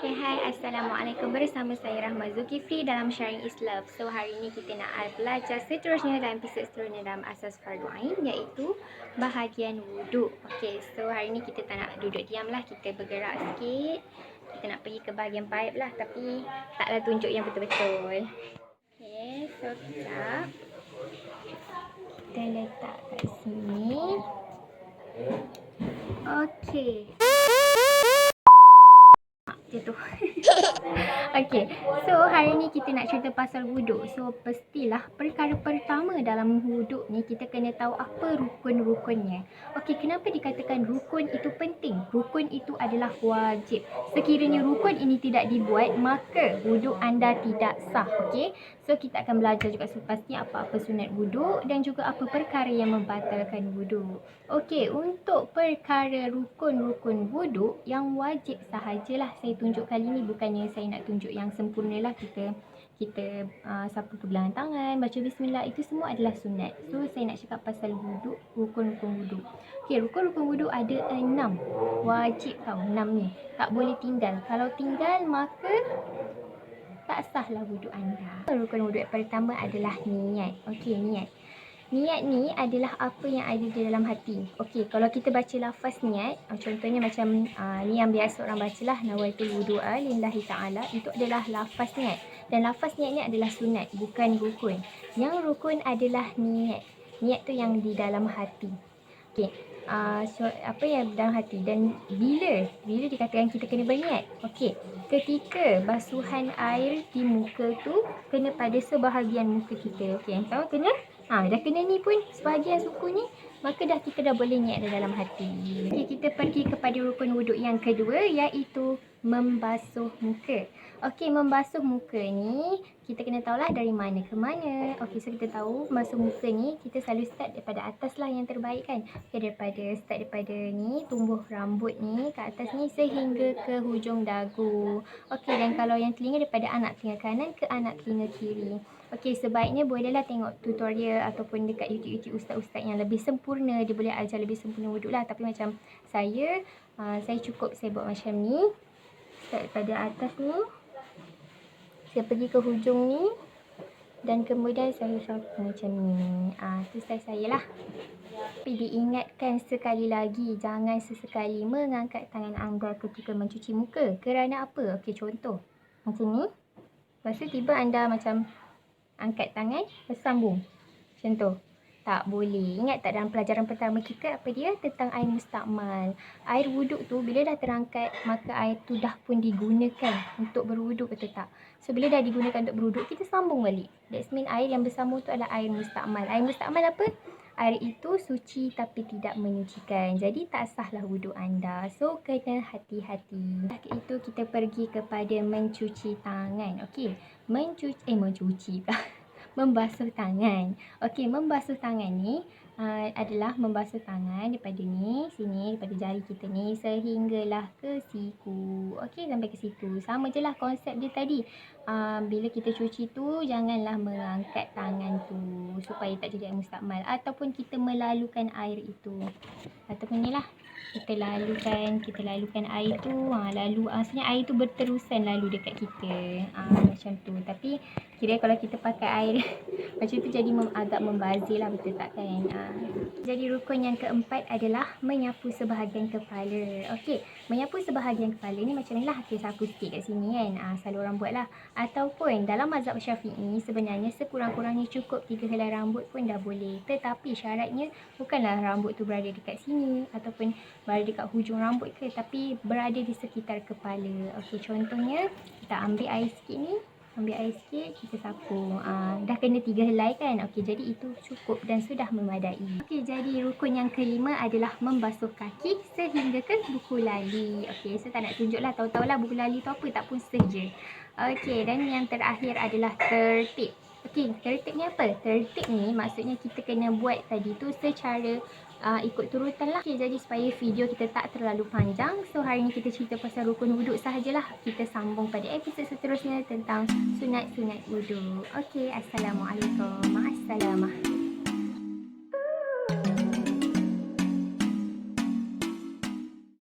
Okay, hai, Assalamualaikum. Bersama saya Rahma Zulkifli dalam Sharing is Love. So, hari ini kita nak belajar seterusnya dalam episod seterusnya dalam Asas Fardu Ain, iaitu bahagian wuduk. Okay, so hari ini kita tak nak duduk diam lah. Kita bergerak sikit. Kita nak pergi ke bahagian paip lah. Tapi taklah tunjuk yang betul-betul. Okay, so kita letak kat sini. Okay. Jatuh. Okay, so hari ni kita nak cerita pasal wuduk. So pastilah perkara pertama dalam wuduk ni kita kena tahu apa rukun-rukunnya. Okay, kenapa dikatakan rukun itu penting? Rukun itu adalah wajib. Sekiranya rukun ini tidak dibuat, maka wuduk anda tidak sah. Okay, so kita akan belajar juga sepasnya apa-apa sunat wuduk dan juga apa perkara yang membatalkan wuduk. Okay, untuk perkara rukun-rukun wuduk yang wajib sahajalah saya tunjuk kali ni, bukannya saya nak tunjuk yang sempurna lah. Kita sapu pergelangan tangan, baca bismillah, itu semua adalah sunat. So saya nak cakap pasal wuduk, rukun-rukun wuduk. Okay, rukun-rukun wuduk ada 6. Wajib tau 6 ni, tak boleh tinggal. Kalau tinggal maka tak sahlah wuduk anda. Rukun wuduk pertama adalah niat. Okay, niat. Niat ni adalah apa yang ada di dalam hati. Okey, kalau kita baca lafaz niat, contohnya macam ni yang biasa orang bacalah, nawaitul wudu'a lillahi ta'ala, itu adalah lafaz niat. Dan lafaz niat ni adalah sunat, bukan rukun. Yang rukun adalah niat. Niat tu yang di dalam hati. Okey, so apa yang dalam hati. Dan bila dikatakan kita kena berniat? Okey, ketika basuhan air di muka tu kena pada sebahagian muka kita. Okey, yang tahu kena dah kena ni pun sebahagian suku ni, maka kita dah boleh niat dalam hati. Okay, kita pergi kepada rukun wuduk yang kedua, iaitu membasuh muka. Okey, membasuh muka ni kita kena tahulah dari mana ke mana. Okey, so kita tahu membasuh muka ni kita selalu start daripada atas lah yang terbaik kan. Okay, start daripada ni, tumbuh rambut ni ke atas ni sehingga ke hujung dagu. Okey, dan kalau yang telinga daripada anak telinga kanan ke anak telinga kiri. Okey, sebaiknya bolehlah tengok tutorial ataupun dekat YouTube ustaz-ustaz yang lebih sempurna, dia boleh ajar lebih sempurna wuduk lah. Tapi macam saya cukup saya buat macam ni, start daripada atas ni, saya pergi ke hujung ni, dan kemudian saya sapu macam ni. Itu style saya lah. Tapi diingatkan sekali lagi, jangan sesekali mengangkat tangan anda ketika mencuci muka. Kerana apa? Okey, contoh macam ni, lepas tu tiba anda macam angkat tangan, bersambung macam tu. Tak boleh. Ingat tak dalam pelajaran pertama kita apa dia? Tentang air mustakmal. Air wuduk tu bila dah terangkat, maka air tu dah pun digunakan untuk berwuduk, betul tak? So bila dah digunakan untuk berwuduk, kita sambung balik. That's mean air yang bersambung tu adalah air mustakmal. Air mustakmal apa? Air itu suci tapi tidak menyucikan. Jadi tak sahlah wuduk anda. So kena hati-hati. Itu kita pergi kepada mencuci tangan. Okey. Mencuci membasuh tangan. Okey, membasuh tangan ni adalah membasuh tangan daripada ni, sini, daripada jari kita ni sehinggalah ke siku. Okey, sampai ke situ. Sama je lah konsep dia tadi. Bila kita cuci tu, janganlah mengangkat tangan tu supaya tak jadi air mustakmal. Ataupun kita melalukan air itu. Ataupun ni lah, kita lalukan air tu, lalu maksudnya air tu berterusan lalu dekat kita, macam tu. Tapi kira kalau kita pakai air macam tu jadi agak membazir lah, betul tak kan? Jadi rukun yang keempat adalah menyapu sebahagian kepala. Okey, menyapu sebahagian kepala ni macam ni lah, kita sapu sikit kat sini kan, selalu orang buat lah. Ataupun dalam mazhab Syafi'i sebenarnya sekurang-kurangnya cukup 3 helai rambut pun dah boleh. Tetapi syaratnya bukanlah rambut tu berada dekat sini ataupun berada dekat hujung rambut ke, tapi berada di sekitar kepala. Okey, contohnya kita ambil air sikit ni, kita sapu. Dah kena 3 helai kan. Okey, jadi itu cukup dan sudah memadai. Okey, jadi rukun yang kelima adalah membasuh kaki sehingga ke buku lali. Okey, saya tak nak tunjuklah, tahu-tahulah buku lali tu apa, tak pun saja. Okey, dan yang terakhir adalah tertib. Okey, tertib ni apa? Tertib ni maksudnya kita kena buat tadi tu secara ikut turutan lah. Okay, jadi supaya video kita tak terlalu panjang, so hari ni kita cerita pasal rukun wuduk sahajalah. Kita sambung pada episod seterusnya tentang sunat-sunat wuduk. Okay, Assalamualaikum. Ma'assalamah.